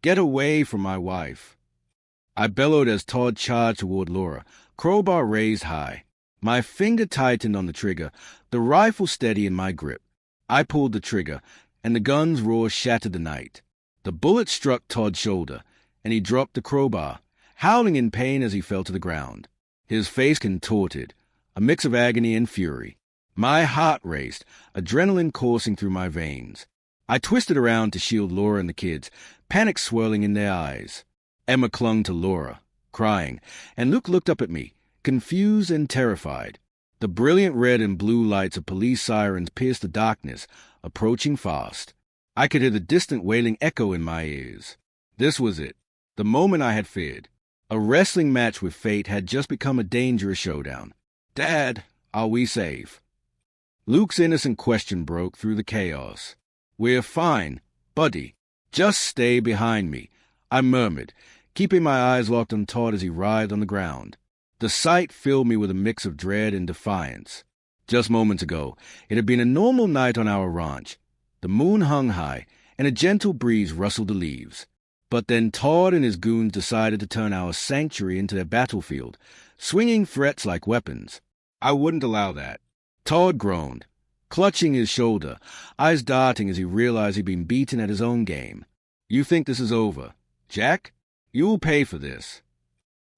Get away from my wife. I bellowed as Todd charged toward Laura, crowbar raised high. My finger tightened on the trigger, the rifle steady in my grip. I pulled the trigger, and the gun's roar shattered the night. The bullet struck Todd's shoulder, and he dropped the crowbar, howling in pain as he fell to the ground. His face contorted, a mix of agony and fury. My heart raced, adrenaline coursing through my veins. I twisted around to shield Laura and the kids, panic swirling in their eyes. Emma clung to Laura, crying, and Luke looked up at me, confused and terrified. The brilliant red and blue lights of police sirens pierced the darkness, approaching fast. I could hear the distant wailing echo in my ears. This was it, the moment I had feared. A wrestling match with fate had just become a dangerous showdown. "Dad, are we safe?" Luke's innocent question broke through the chaos. "We're fine, buddy. Just stay behind me," I murmured, keeping my eyes locked on Todd as he writhed on the ground. The sight filled me with a mix of dread and defiance. Just moments ago, it had been a normal night on our ranch. The moon hung high, and a gentle breeze rustled the leaves. But then Todd and his goons decided to turn our sanctuary into their battlefield, swinging threats like weapons. I wouldn't allow that. Todd groaned, clutching his shoulder, eyes darting as he realized he'd been beaten at his own game. "You think this is over, Jack? You'll pay for this."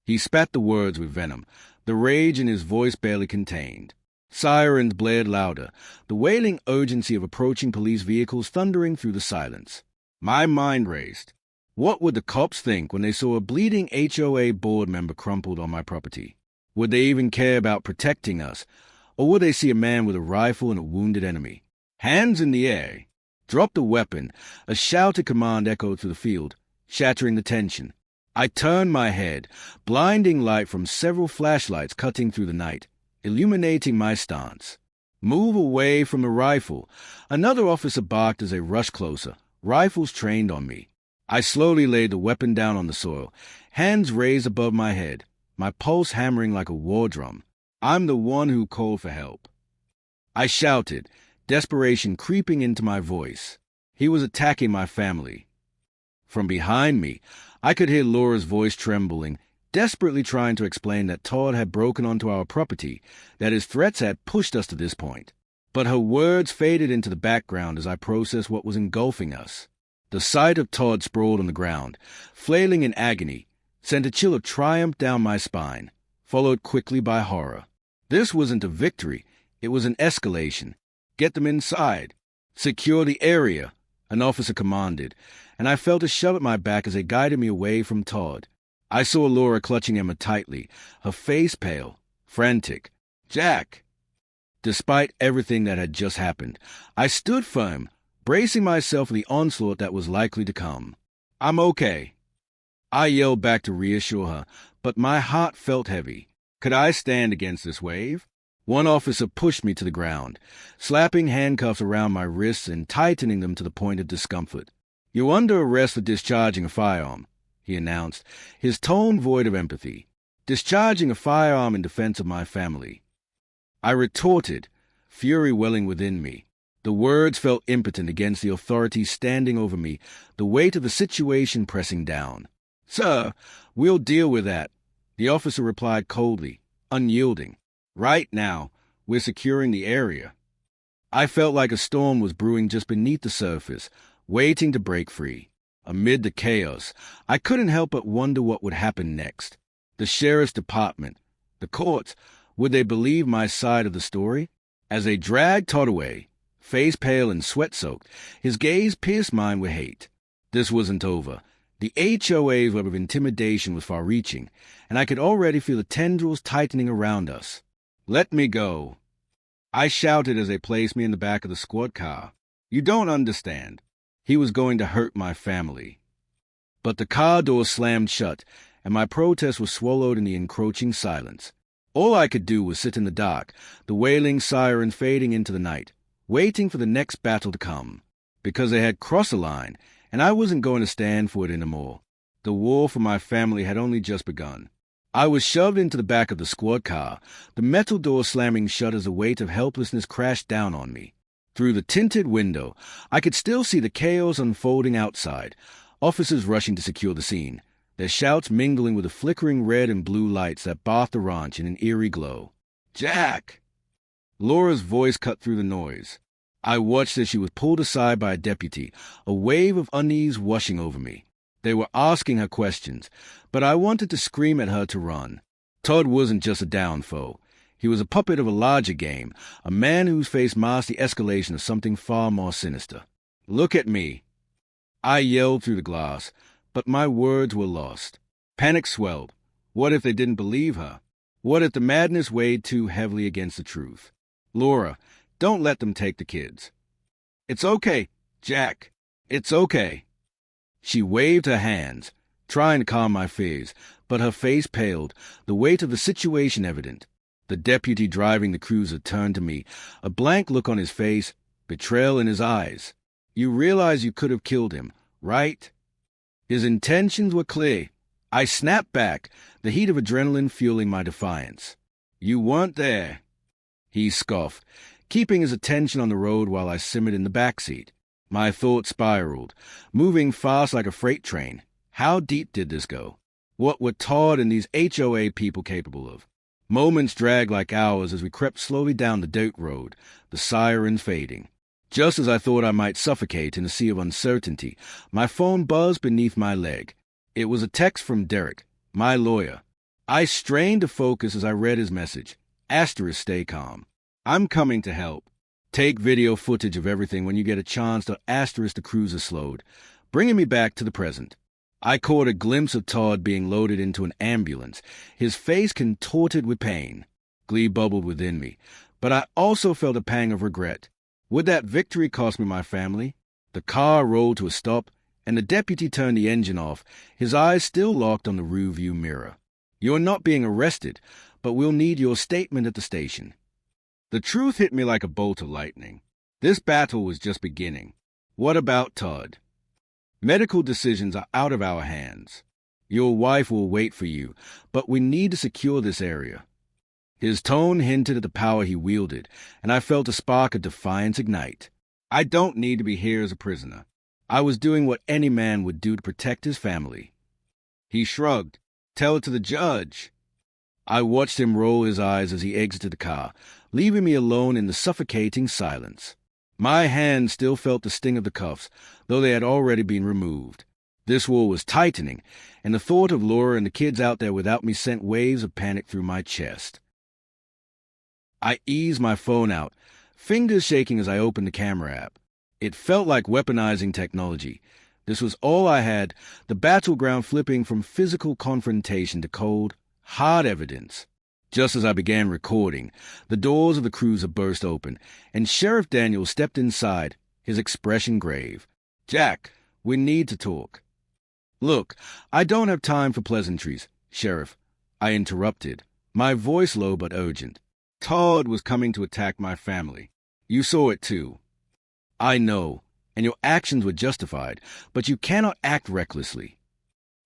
He spat the words with venom, the rage in his voice barely contained. Sirens blared louder, the wailing urgency of approaching police vehicles thundering through the silence. My mind raced. What would the cops think when they saw a bleeding HOA board member crumpled on my property? Would they even care about protecting us, or would they see a man with a rifle and a wounded enemy? Hands in the air. Drop the weapon. A shouted command echoed through the field, shattering the tension. I turned my head, blinding light from several flashlights cutting through the night, illuminating my stance. "Move away from the rifle." Another officer barked as they rushed closer, rifles trained on me. I slowly laid the weapon down on the soil, hands raised above my head, my pulse hammering like a war drum. I'm the one who called for help. I shouted, desperation creeping into my voice. He was attacking my family. From behind me, I could hear Laura's voice trembling, desperately trying to explain that Todd had broken onto our property, that his threats had pushed us to this point. But her words faded into the background as I processed what was engulfing us. The sight of Todd sprawled on the ground, flailing in agony, sent a chill of triumph down my spine, followed quickly by horror. This wasn't a victory, it was an escalation. "Get them inside. Secure the area," an officer commanded, and I felt a shove at my back as they guided me away from Todd. I saw Laura clutching Emma tightly, her face pale, frantic. "Jack!" Despite everything that had just happened, I stood firm, bracing myself for the onslaught that was likely to come. "I'm okay," I yelled back to reassure her, but my heart felt heavy. Could I stand against this wave? One officer pushed me to the ground, slapping handcuffs around my wrists and tightening them to the point of discomfort. "You're under arrest for discharging a firearm," he announced, his tone void of empathy. "Discharging a firearm in defense of my family." I retorted, fury welling within me. The words felt impotent against the authorities standing over me, the weight of the situation pressing down. "Sir, we'll deal with that," the officer replied coldly, unyielding. "Right now, we're securing the area." I felt like a storm was brewing just beneath the surface, waiting to break free. Amid the chaos, I couldn't help but wonder what would happen next. The sheriff's department, the courts, would they believe my side of the story? As they dragged Todd away, face pale and sweat-soaked, his gaze pierced mine with hate. This wasn't over. The HOA's web of intimidation was far-reaching, and I could already feel the tendrils tightening around us. "Let me go," I shouted as they placed me in the back of the squad car. "You don't understand. He was going to hurt my family." But the car door slammed shut, and my protest was swallowed in the encroaching silence. All I could do was sit in the dark, the wailing siren fading into the night, waiting for the next battle to come. Because they had crossed a line, and I wasn't going to stand for it anymore. The war for my family had only just begun. I was shoved into the back of the squad car, the metal door slamming shut as the weight of helplessness crashed down on me. Through the tinted window, I could still see the chaos unfolding outside, officers rushing to secure the scene, their shouts mingling with the flickering red and blue lights that bathed the ranch in an eerie glow. "Jack!" Laura's voice cut through the noise. I watched as she was pulled aside by a deputy, a wave of unease washing over me. They were asking her questions, but I wanted to scream at her to run. Todd wasn't just a down foe. He was a puppet of a larger game, a man whose face masked the escalation of something far more sinister. "Look at me!" I yelled through the glass, but my words were lost. Panic swelled. What if they didn't believe her? What if the madness weighed too heavily against the truth? "Laura, don't let them take the kids." "It's okay, Jack. It's okay." She waved her hands, trying to calm my fears, but her face paled, the weight of the situation evident. The deputy driving the cruiser turned to me, a blank look on his face, betrayal in his eyes. "You realize you could have killed him, right?" His intentions were clear. I snapped back, the heat of adrenaline fueling my defiance. "You weren't there." He scoffed, keeping his attention on the road while I simmered in the backseat. My thoughts spiraled, moving fast like a freight train. How deep did this go? What were Todd and these HOA people capable of? Moments dragged like hours as we crept slowly down the dirt road, the sirens fading. Just as I thought I might suffocate in a sea of uncertainty, my phone buzzed beneath my leg. It was a text from Derek, my lawyer. I strained to focus as I read his message. *, stay calm. I'm coming to help. Take video footage of everything when you get a chance to * the cruiser slowed, bringing me back to the present. I caught a glimpse of Todd being loaded into an ambulance, his face contorted with pain. Glee bubbled within me, but I also felt a pang of regret. Would that victory cost me my family? The car rolled to a stop, and the deputy turned the engine off, his eyes still locked on the rearview mirror. "You're not being arrested, but we'll need your statement at the station." The truth hit me like a bolt of lightning. This battle was just beginning. What about Todd? Medical decisions are out of our hands. Your wife will wait for you, but we need to secure this area. His tone hinted at the power he wielded, and I felt a spark of defiance ignite. I don't need to be here as a prisoner. I was doing what any man would do to protect his family. He shrugged. "Tell it to the judge." I watched him roll his eyes as he exited the car, leaving me alone in the suffocating silence. My hand still felt the sting of the cuffs, though they had already been removed. This war was tightening, and the thought of Laura and the kids out there without me sent waves of panic through my chest. I eased my phone out, fingers shaking as I opened the camera app. It felt like weaponizing technology. This was all I had, the battleground flipping from physical confrontation to cold, hard evidence. Just as I began recording, the doors of the cruiser burst open, and Sheriff Daniels stepped inside, his expression grave. "Jack, we need to talk." "Look, I don't have time for pleasantries, Sheriff," I interrupted, my voice low but urgent. "Todd was coming to attack my family. You saw it too." "I know, and your actions were justified, but you cannot act recklessly."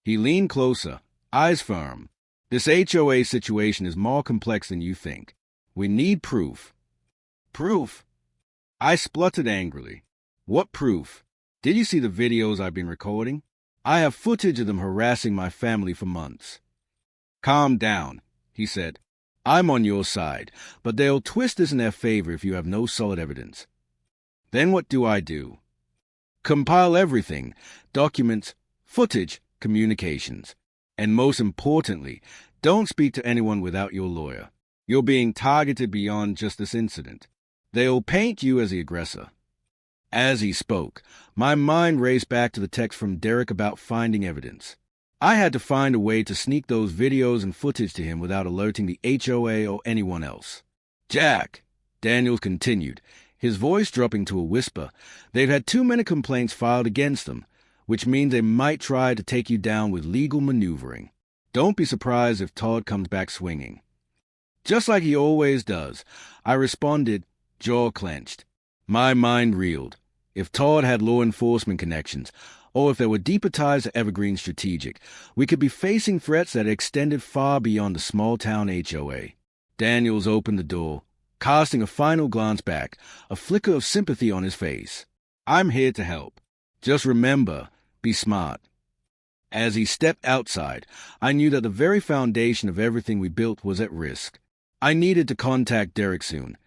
He leaned closer, eyes firm. "This HOA situation is more complex than you think. We need proof." "Proof?" I spluttered angrily. "What proof? Did you see the videos I've been recording? I have footage of them harassing my family for months." "Calm down," he said. "I'm on your side, but they'll twist this in their favor if you have no solid evidence." "Then what do I do?" "Compile everything, documents, footage, communications. And most importantly, don't speak to anyone without your lawyer. You're being targeted beyond just this incident. They'll paint you as the aggressor." As he spoke, my mind raced back to the text from Derek about finding evidence. I had to find a way to sneak those videos and footage to him without alerting the HOA or anyone else. "Jack," Daniels continued, his voice dropping to a whisper, "they've had too many complaints filed against them, which means they might try to take you down with legal maneuvering. Don't be surprised if Todd comes back swinging." Just like he always does, I responded, jaw clenched. My mind reeled. If Todd had law enforcement connections, or if there were deeper ties to Evergreen Strategic, we could be facing threats that extended far beyond the small-town HOA. Daniels opened the door, casting a final glance back, a flicker of sympathy on his face. "I'm here to help. Just remember, be smart." As he stepped outside, I knew that the very foundation of everything we built was at risk. I needed to contact Derek soon.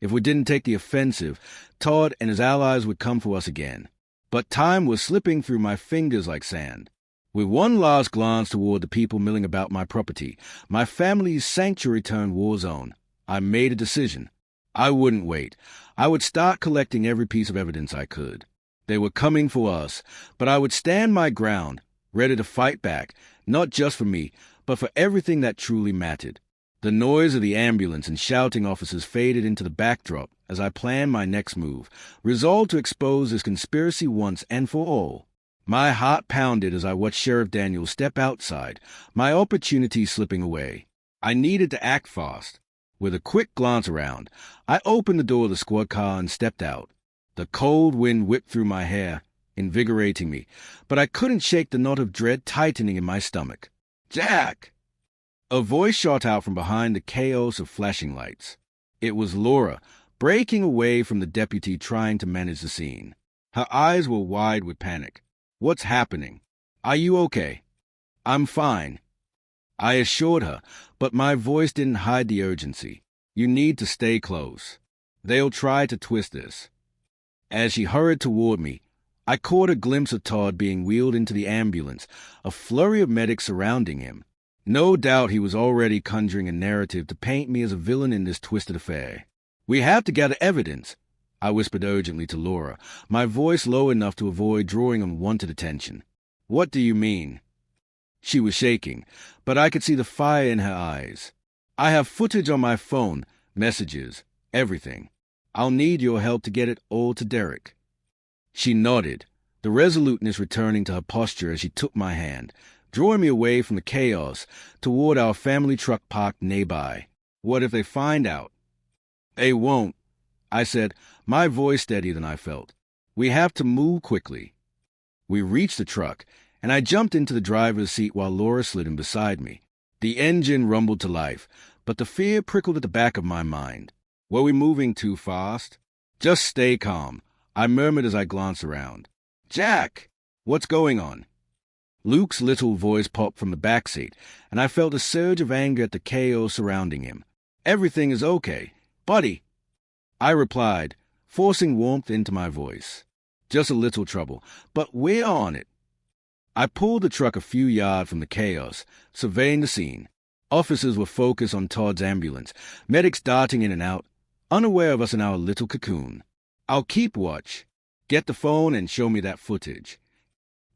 If we didn't take the offensive, Todd and his allies would come for us again. But time was slipping through my fingers like sand. With one last glance toward the people milling about my property, my family's sanctuary turned war zone, I made a decision. I wouldn't wait. I would start collecting every piece of evidence I could. They were coming for us, but I would stand my ground, ready to fight back, not just for me, but for everything that truly mattered. The noise of the ambulance and shouting officers faded into the backdrop as I planned my next move, resolved to expose this conspiracy once and for all. My heart pounded as I watched Sheriff Daniels step outside, my opportunity slipping away. I needed to act fast. With a quick glance around, I opened the door of the squad car and stepped out. The cold wind whipped through my hair, invigorating me, but I couldn't shake the knot of dread tightening in my stomach. "Jack!" A voice shot out from behind the chaos of flashing lights. It was Laura, breaking away from the deputy trying to manage the scene. Her eyes were wide with panic. "What's happening? Are you okay?" "I'm fine," I assured her, but my voice didn't hide the urgency. "You need to stay close. They'll try to twist this." As she hurried toward me, I caught a glimpse of Todd being wheeled into the ambulance, a flurry of medics surrounding him. No doubt he was already conjuring a narrative to paint me as a villain in this twisted affair. "We have to gather evidence," I whispered urgently to Laura, my voice low enough to avoid drawing unwanted attention. "What do you mean?" She was shaking, but I could see the fire in her eyes. "I have footage on my phone, messages, everything. I'll need your help to get it all to Derek." She nodded, the resoluteness returning to her posture as she took my hand, drawing me away from the chaos toward our family truck parked nearby. "What if they find out?" "They won't," I said, my voice steadier than I felt. "We have to move quickly." We reached the truck, and I jumped into the driver's seat while Laura slid in beside me. The engine rumbled to life, but the fear prickled at the back of my mind. Were we moving too fast? "Just stay calm," I murmured as I glanced around. "Jack! What's going on?" Luke's little voice popped from the backseat, and I felt a surge of anger at the chaos surrounding him. "Everything is okay, buddy," I replied, forcing warmth into my voice. "Just a little trouble, but we're on it." I pulled the truck a few yards from the chaos, surveying the scene. Officers were focused on Todd's ambulance, medics darting in and out, unaware of us in our little cocoon. "I'll keep watch. Get the phone and show me that footage."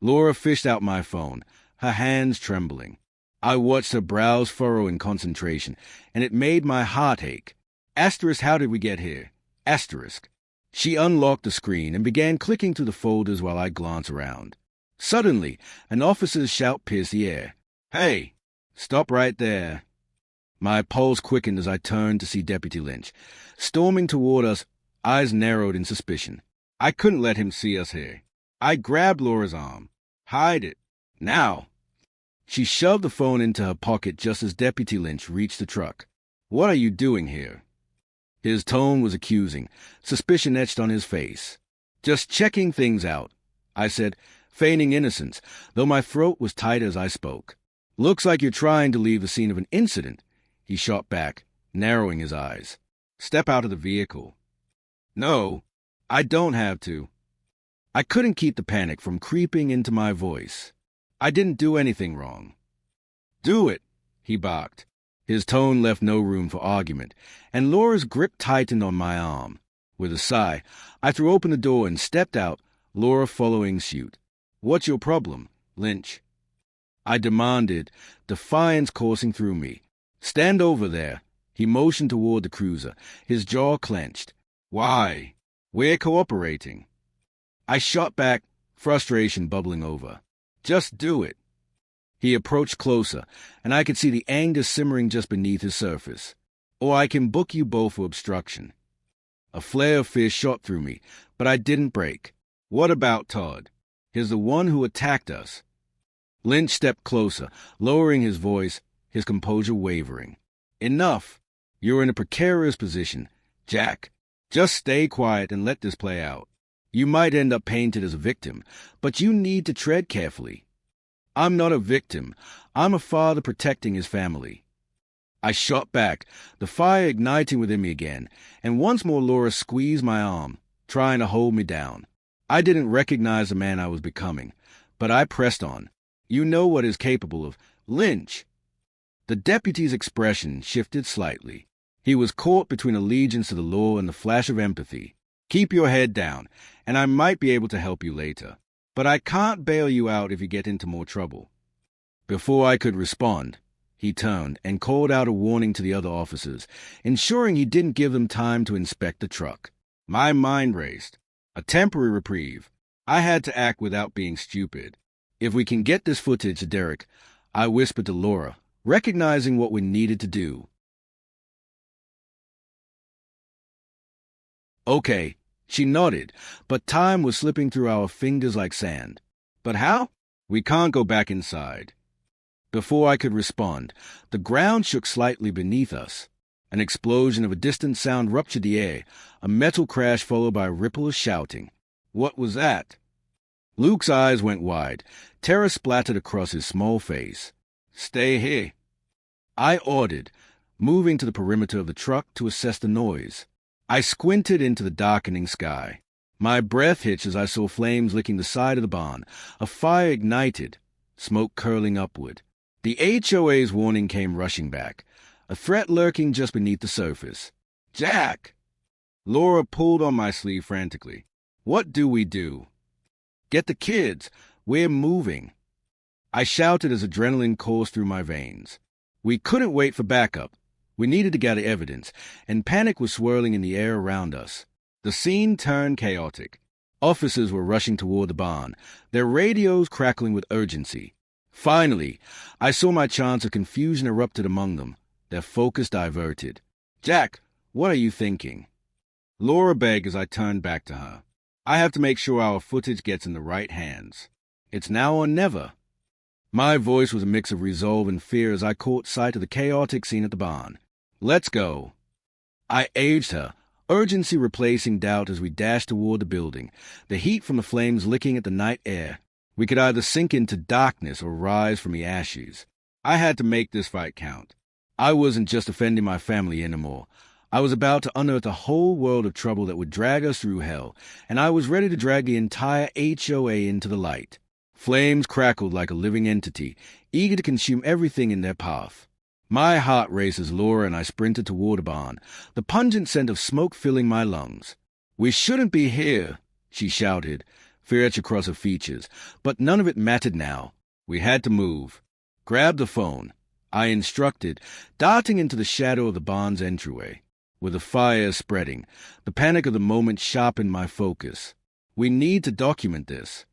Laura fished out my phone, her hands trembling. I watched her brows furrow in concentration, and it made my heart ache. Asterisk, how did we get here? Asterisk. She unlocked the screen and began clicking through the folders while I glanced around. Suddenly, an officer's shout pierced the air. "Hey, stop right there." My pulse quickened as I turned to see Deputy Lynch, storming toward us, eyes narrowed in suspicion. I couldn't let him see us here. I grabbed Laura's arm. "Hide it. Now." She shoved the phone into her pocket just as Deputy Lynch reached the truck. "What are you doing here?" His tone was accusing, suspicion etched on his face. "Just checking things out," I said, feigning innocence, though my throat was tight as I spoke. "Looks like you're trying to leave the scene of an incident," he shot back, narrowing his eyes. "Step out of the vehicle." "No, I don't have to." I couldn't keep the panic from creeping into my voice. "I didn't do anything wrong." "Do it," he barked. His tone left no room for argument, and Laura's grip tightened on my arm. With a sigh, I threw open the door and stepped out, Laura following suit. "What's your problem, Lynch?" I demanded, defiance coursing through me. "Stand over there." He motioned toward the cruiser, his jaw clenched. "Why? We're cooperating." I shot back, frustration bubbling over. "Just do it." He approached closer, and I could see the anger simmering just beneath his surface. "Or I can book you both for obstruction." A flare of fear shot through me, but I didn't break. "What about Todd? He's the one who attacked us." Lynch stepped closer, lowering his voice, his composure wavering. "Enough. You're in a precarious position. Jack, just stay quiet and let this play out. You might end up painted as a victim, but you need to tread carefully." I'm not a victim. I'm a father protecting his family. I shot back, the fire igniting within me again, and once more Laura squeezed my arm, trying to hold me down. I didn't recognize the man I was becoming, but I pressed on. You know what is capable of. Lynch. The deputy's expression shifted slightly. He was caught between allegiance to the law and the flash of empathy. Keep your head down, and I might be able to help you later. But I can't bail you out if you get into more trouble. Before I could respond, he turned and called out a warning to the other officers, ensuring he didn't give them time to inspect the truck. My mind raced. A temporary reprieve. I had to act without being stupid. If we can get this footage to Derek, I whispered to Laura, recognizing what we needed to do. Okay, she nodded, but time was slipping through our fingers like sand. But how? We can't go back inside. Before I could respond, the ground shook slightly beneath us. An explosion of a distant sound ruptured the air, a metal crash followed by a ripple of shouting. What was that? Luke's eyes went wide. Terror splattered across his small face. Stay here. I ordered, moving to the perimeter of the truck to assess the noise. I squinted into the darkening sky. My breath hitched as I saw flames licking the side of the barn. A fire ignited, smoke curling upward. The HOA's warning came rushing back, a threat lurking just beneath the surface. Jack! Laura pulled on my sleeve frantically. What do we do? Get the kids. We're moving. I shouted as adrenaline coursed through my veins. We couldn't wait for backup. We needed to gather evidence, and panic was swirling in the air around us. The scene turned chaotic. Officers were rushing toward the barn, their radios crackling with urgency. Finally, I saw my chance of confusion erupted among them, their focus diverted. Jack, what are you thinking? Laura begged as I turned back to her. I have to make sure our footage gets in the right hands. It's now or never. My voice was a mix of resolve and fear as I caught sight of the chaotic scene at the barn. Let's go. I urged her, urgency replacing doubt as we dashed toward the building, the heat from the flames licking at the night air. We could either sink into darkness or rise from the ashes. I had to make this fight count. I wasn't just defending my family anymore. I was about to unearth a whole world of trouble that would drag us through hell, and I was ready to drag the entire HOA into the light. Flames crackled like a living entity, eager to consume everything in their path. My heart raced as Laura and I sprinted toward the barn, the pungent scent of smoke filling my lungs. We shouldn't be here, she shouted, fear etched across her features, but none of it mattered now. We had to move. Grab the phone, I instructed, darting into the shadow of the barn's entryway. With the fire spreading, the panic of the moment sharpened my focus. We need to document this.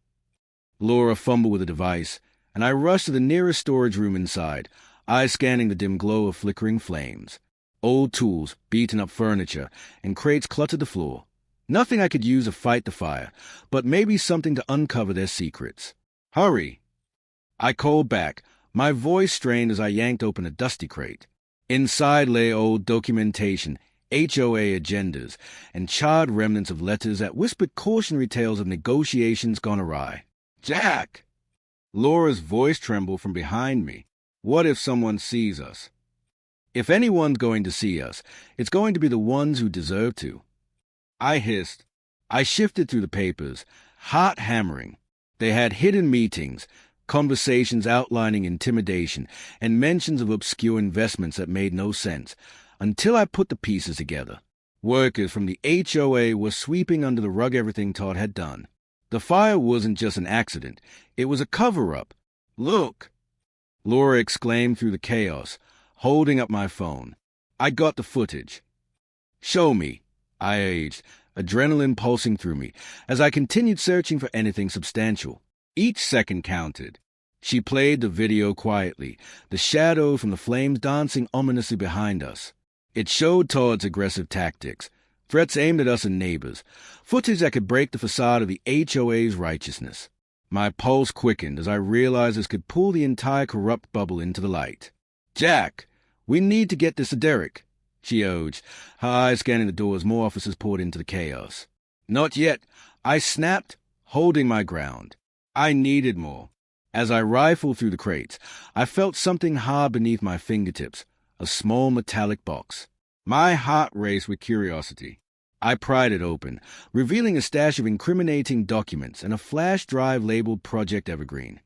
Laura fumbled with the device, and I rushed to the nearest storage room inside, eyes scanning the dim glow of flickering flames. Old tools, beaten up furniture, and crates cluttered the floor. Nothing I could use to fight the fire, but maybe something to uncover their secrets. Hurry! I called back, my voice strained as I yanked open a dusty crate. Inside lay old documentation, HOA agendas, and charred remnants of letters that whispered cautionary tales of negotiations gone awry. Jack! Laura's voice trembled from behind me. What if someone sees us? If anyone's going to see us, it's going to be the ones who deserve to. I hissed. I shifted through the papers, heart hammering. They had hidden meetings, conversations outlining intimidation, and mentions of obscure investments that made no sense, until I put the pieces together. Workers from the HOA were sweeping under the rug everything Todd had done. The fire wasn't just an accident. It was a cover-up. Look! Laura exclaimed through the chaos, holding up my phone. I got the footage. Show me, I urged, adrenaline pulsing through me, as I continued searching for anything substantial. Each second counted. She played the video quietly, the shadow from the flames dancing ominously behind us. It showed Todd's aggressive tactics, threats aimed at us and neighbors, footage that could break the facade of the HOA's righteousness. My pulse quickened as I realized this could pull the entire corrupt bubble into the light. Jack, we need to get this to Derek, she urged, her eyes scanning the door as more officers poured into the chaos. Not yet, I snapped, holding my ground. I needed more. As I rifled through the crates, I felt something hard beneath my fingertips, a small metallic box. My heart raced with curiosity. I pried it open, revealing a stash of incriminating documents and a flash drive labeled Project Evergreen.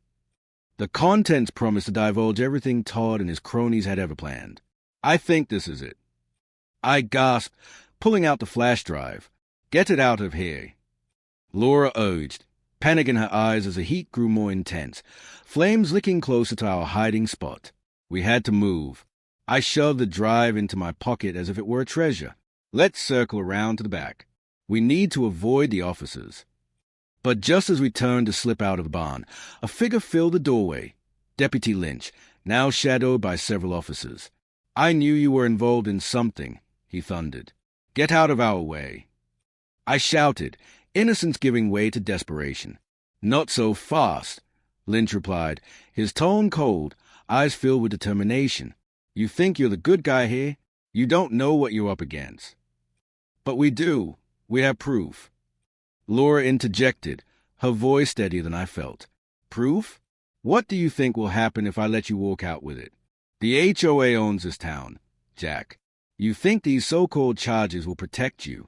The contents promised to divulge everything Todd and his cronies had ever planned. I think this is it. I gasped, pulling out the flash drive. Get it out of here. Laura urged, panic in her eyes as the heat grew more intense, flames licking closer to our hiding spot. We had to move. I shoved the drive into my pocket as if it were a treasure. Let's circle around to the back. We need to avoid the officers. But just as we turned to slip out of the barn, a figure filled the doorway. Deputy Lynch, now shadowed by several officers. I knew you were involved in something, he thundered. Get out of our way. I shouted, innocence giving way to desperation. Not so fast, Lynch replied, his tone cold, eyes filled with determination. You think you're the good guy here? You don't know what you're up against. But we do. We have proof. Laura interjected, her voice steadier than I felt. Proof? What do you think will happen if I let you walk out with it? The HOA owns this town, Jack. You think these so-called charges will protect you?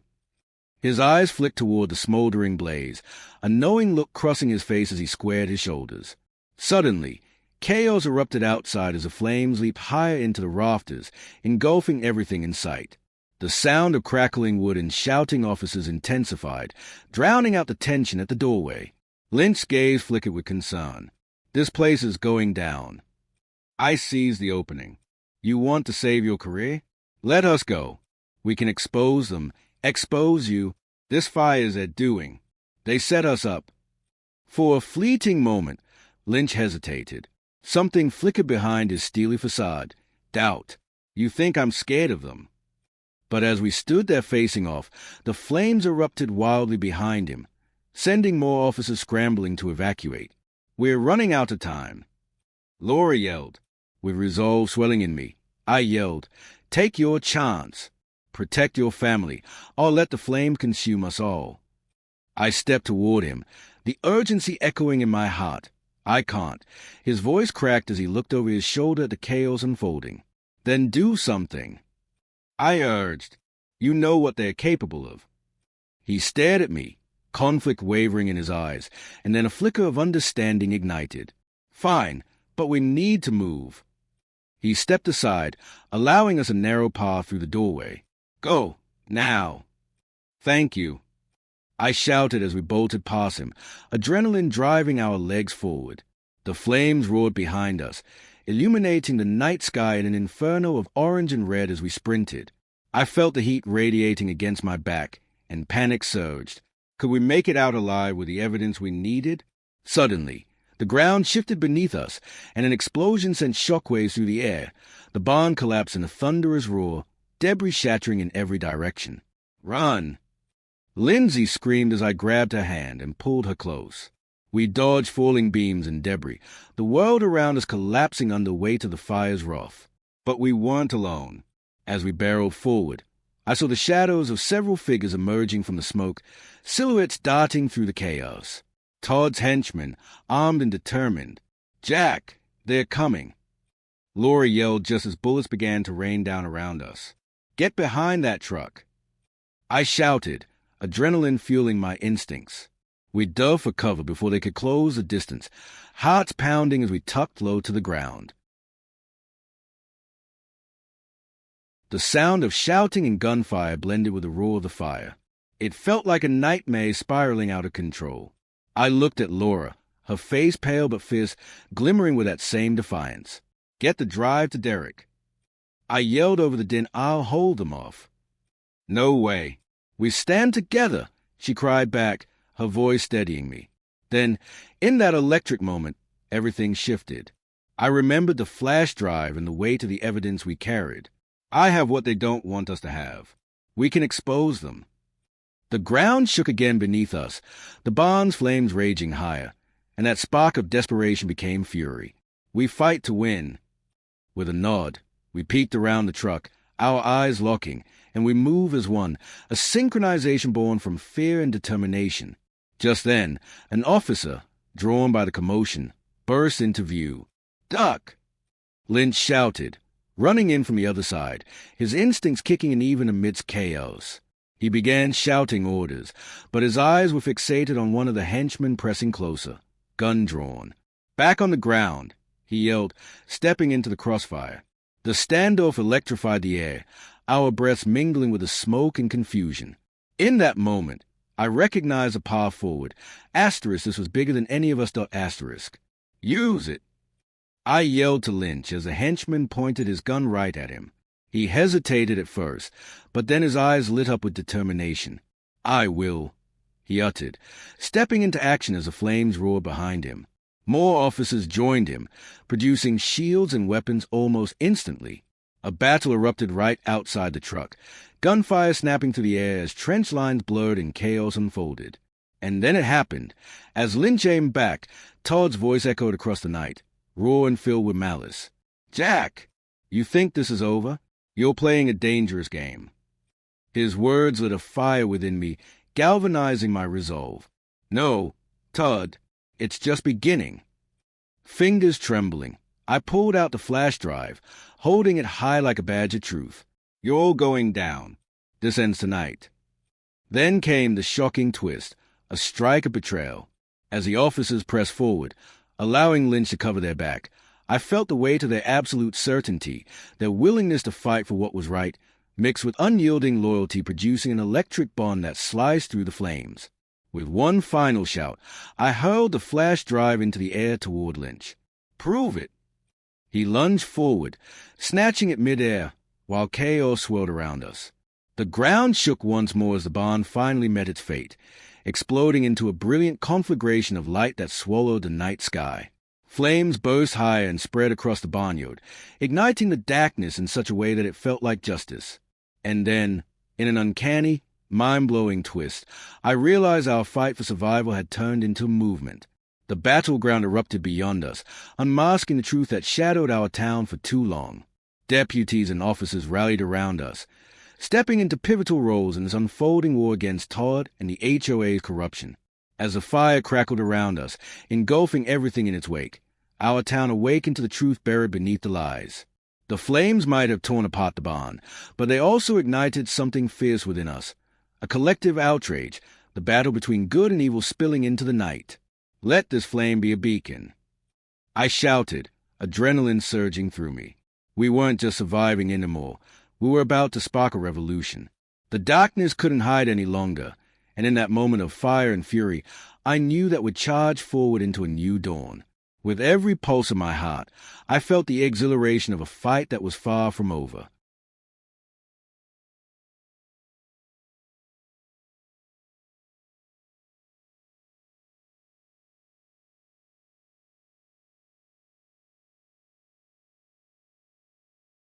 His eyes flicked toward the smoldering blaze, a knowing look crossing his face as he squared his shoulders. Suddenly, chaos erupted outside as the flames leaped higher into the rafters, engulfing everything in sight. The sound of crackling wood and shouting officers intensified, drowning out the tension at the doorway. Lynch's gaze flickered with concern. This place is going down. I seized the opening. You want to save your career? Let us go. We can expose them, expose you. This fire is their doing. They set us up. For a fleeting moment, Lynch hesitated. Something flickered behind his steely facade. Doubt. You think I'm scared of them? But as we stood there facing off, the flames erupted wildly behind him, sending more officers scrambling to evacuate. We're running out of time. Laura yelled, with resolve swelling in me. I yelled, take your chance. Protect your family, or let the flame consume us all. I stepped toward him, the urgency echoing in my heart. I can't. His voice cracked as he looked over his shoulder at the chaos unfolding. Then do something. I urged. You know what they're capable of. He stared at me, conflict wavering in his eyes, and then a flicker of understanding ignited. Fine, but we need to move. He stepped aside, allowing us a narrow path through the doorway. Go, now. Thank you. I shouted as we bolted past him, adrenaline driving our legs forward. The flames roared behind us, illuminating the night sky in an inferno of orange and red as we sprinted. I felt the heat radiating against my back, and panic surged. Could we make it out alive with the evidence we needed? Suddenly, the ground shifted beneath us, and an explosion sent shockwaves through the air. The barn collapsed in a thunderous roar, debris shattering in every direction. Run! Lindsay screamed as I grabbed her hand and pulled her close. We dodged falling beams and debris, the world around us collapsing under weight of the fire's wrath. But we weren't alone. As we barreled forward, I saw the shadows of several figures emerging from the smoke, silhouettes darting through the chaos. Todd's henchmen, armed and determined. Jack, they're coming. Laura yelled just as bullets began to rain down around us. Get behind that truck. I shouted, adrenaline fueling my instincts. We dove for cover before they could close the distance, hearts pounding as we tucked low to the ground. The sound of shouting and gunfire blended with the roar of the fire. It felt like a nightmare spiraling out of control. I looked at Laura, her face pale but fierce, glimmering with that same defiance. Get the drive to Derek. I yelled over the din, I'll hold them off. No way. We stand together, she cried back, her voice steadying me. Then, in that electric moment, everything shifted. I remembered the flash drive and the weight of the evidence we carried. I have what they don't want us to have. We can expose them. The ground shook again beneath us, the barn's flames raging higher, and that spark of desperation became fury. We fight to win. With a nod, we peeked around the truck, our eyes locking, and we move as one, a synchronization born from fear and determination. Just then, an officer, drawn by the commotion, burst into view. "Duck!" Lynch shouted, running in from the other side, his instincts kicking in even amidst chaos. He began shouting orders, but his eyes were fixated on one of the henchmen pressing closer, gun drawn. "Back on the ground," he yelled, stepping into the crossfire. The standoff electrified the air, our breaths mingling with the smoke and confusion. In that moment, I recognized a path forward. This was bigger than any of us. "Use it!" I yelled to Lynch as a henchman pointed his gun right at him. He hesitated at first, but then his eyes lit up with determination. "I will," he uttered, stepping into action as the flames roared behind him. More officers joined him, producing shields and weapons almost instantly. A battle erupted right outside the truck, gunfire snapping through the air as trench lines blurred and chaos unfolded. And then it happened. As Lynch aimed back, Todd's voice echoed across the night, raw and filled with malice. "Jack, you think this is over? You're playing a dangerous game." His words lit a fire within me, galvanizing my resolve. "No, Todd, it's just beginning." Fingers trembling, I pulled out the flash drive, holding it high like a badge of truth. "You're all going down. This ends tonight." Then came the shocking twist, a strike of betrayal. As the officers pressed forward, allowing Lynch to cover their back, I felt the weight of their absolute certainty, their willingness to fight for what was right, mixed with unyielding loyalty, producing an electric bond that sliced through the flames. With one final shout, I hurled the flash drive into the air toward Lynch. "Prove it!" He lunged forward, snatching it midair, while chaos swirled around us. The ground shook once more as the bond finally met its fate, exploding into a brilliant conflagration of light that swallowed the night sky. Flames burst higher and spread across the barnyard, igniting the darkness in such a way that it felt like justice. And then, in an uncanny, mind-blowing twist, I realized our fight for survival had turned into movement. The battleground erupted beyond us, unmasking the truth that shadowed our town for too long. Deputies and officers rallied around us, stepping into pivotal roles in this unfolding war against Todd and the HOA's corruption. As the fire crackled around us, engulfing everything in its wake, our town awakened to the truth buried beneath the lies. The flames might have torn apart the bond, but they also ignited something fierce within us. A collective outrage, the battle between good and evil spilling into the night. "Let this flame be a beacon." I shouted, adrenaline surging through me. We weren't just surviving anymore. We were about to spark a revolution. The darkness couldn't hide any longer, and in that moment of fire and fury, I knew that we'd charge forward into a new dawn. With every pulse of my heart, I felt the exhilaration of a fight that was far from over.